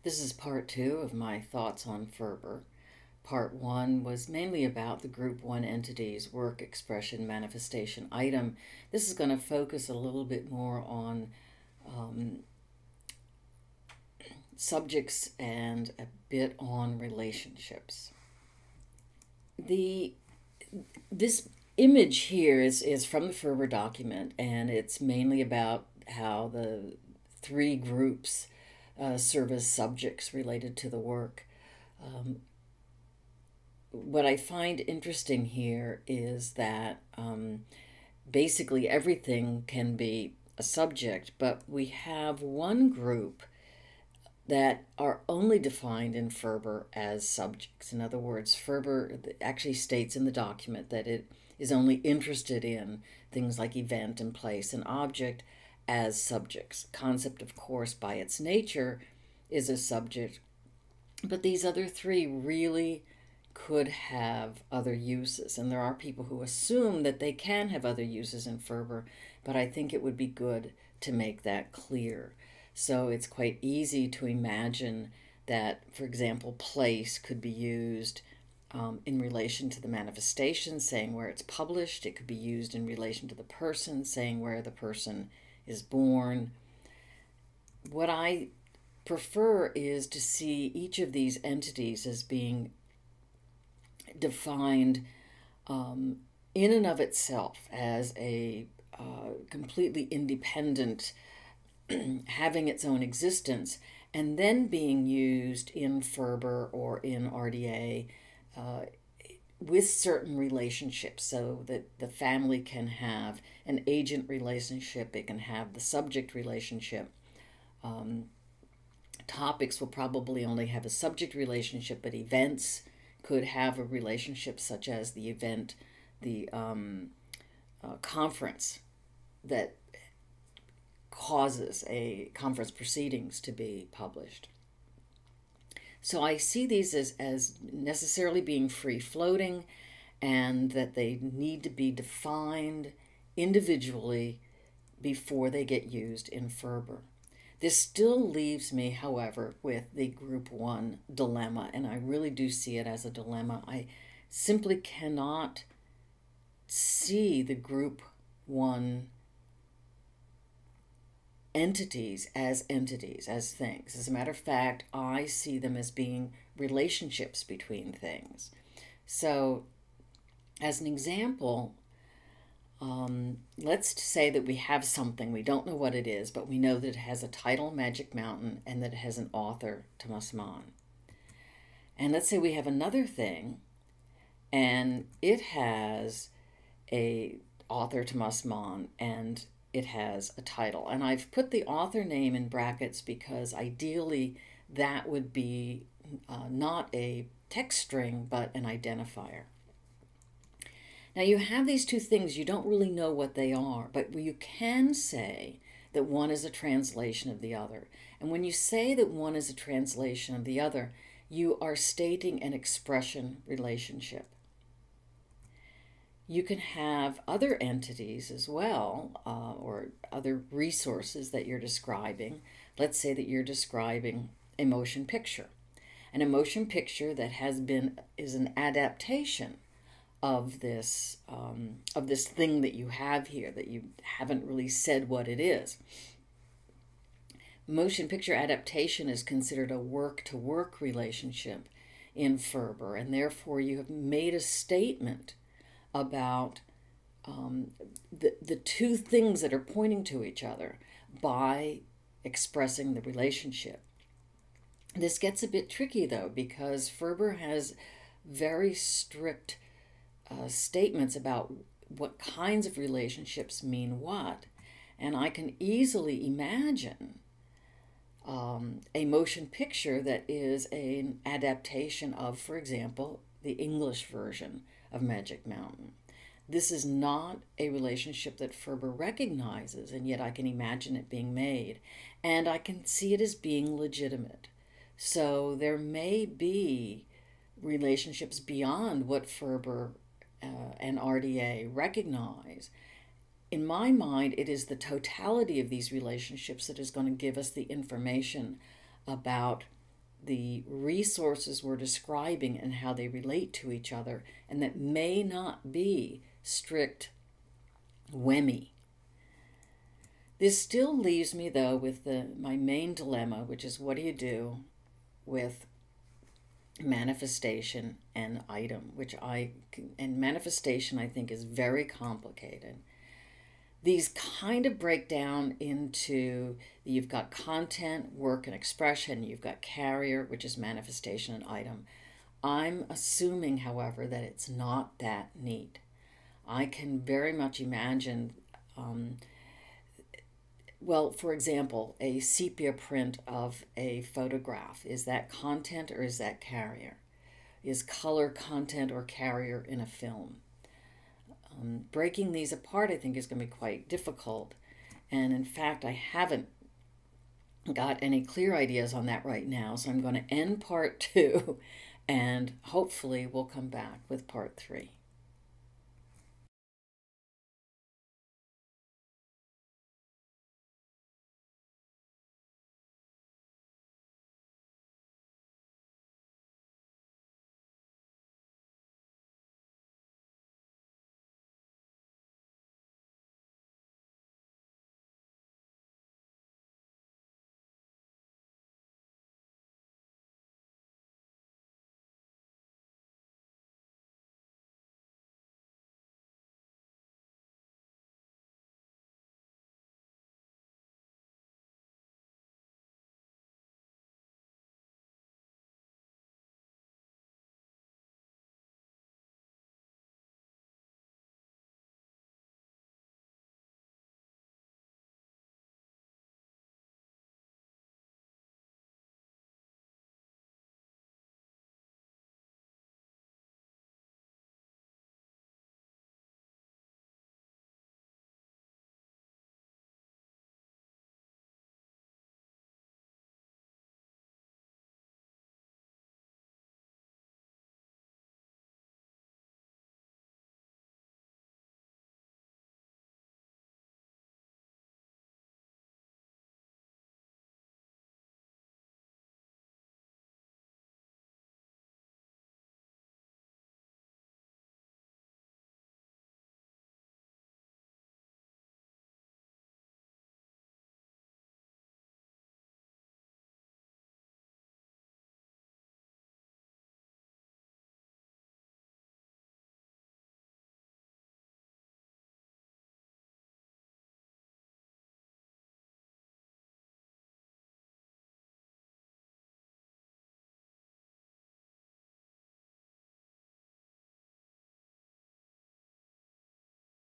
This is part two of my thoughts on FRBR. Part one was mainly about the group one entities, work, expression, manifestation, item. This is going to focus a little bit more on subjects and a bit on relationships. This image here is from the FRBR document, and it's mainly about how the three groups serve as subjects related to the work. What I find interesting here is that basically everything can be a subject, but we have one group that are only defined in FRBR as subjects. In other words, FRBR actually states in the document that it is only interested in things like event and place and object as subjects. Concept, of course, by its nature is a subject, but these other three really could have other uses. And there are people who assume that they can have other uses in FRBR, but I think it would be good to make that clear. So it's quite easy to imagine that, for example, place could be used in relation to the manifestation, saying where it's published. It could be used in relation to the person, saying where the person is born. What I prefer is to see each of these entities as being defined in and of itself as a completely independent, having its own existence, and then being used in FRBR or in RDA with certain relationships, so that the family can have an agent relationship, it can have the subject relationship. Topics will probably only have a subject relationship, but events could have a relationship, such as the event, the conference that causes a conference proceedings to be published. So I see these as necessarily being free-floating, and that they need to be defined individually before they get used in FRBR. This still leaves me, however, with the group one dilemma, and I really do see it as a dilemma. I simply cannot see the group one entities, as things. As a matter of fact, I see them as being relationships between things. So, as an example, let's say that we have something, we don't know what it is, but we know that it has a title, Magic Mountain, and that it has an author, Thomas Mann. And let's say we have another thing, and it has a author, Thomas Mann, and it has a title. And I've put the author name in brackets because ideally that would be not a text string, but an identifier. Now you have these two things, you don't really know what they are, but you can say that one is a translation of the other. And when you say that one is a translation of the other, you are stating an expression relationship. You can have other entities as well, or other resources that you're describing. Let's say that you're describing a motion picture. And a motion picture that is an adaptation of this thing that you have here, that you haven't really said what it is. Motion picture adaptation is considered a work-to-work relationship in FRBR, and therefore you have made a statement about the two things that are pointing to each other by expressing the relationship. This gets a bit tricky, though, because FRBR has very strict statements about what kinds of relationships mean what. And I can easily imagine a motion picture that is an adaptation of, for example, the English version of Magic Mountain. This is not a relationship that FRBR recognizes, and yet I can imagine it being made. And I can see it as being legitimate. So there may be relationships beyond what FRBR and RDA recognize. In my mind, it is the totality of these relationships that is going to give us the information about the resources we're describing and how they relate to each other, and that may not be strict WEMI. This still leaves me, though, with my main dilemma, which is what do you do with manifestation and item, and manifestation I think is very complicated. These kind of break down into, you've got content, work, and expression. You've got carrier, which is manifestation and item. I'm assuming, however, that it's not that neat. I can very much imagine, well, for example, a sepia print of a photograph. Is that content or is that carrier? Is color content or carrier in a film? Breaking these apart, I think, is going to be quite difficult. And in fact, I haven't got any clear ideas on that right now. So I'm going to end part 2 and hopefully we'll come back with part 3.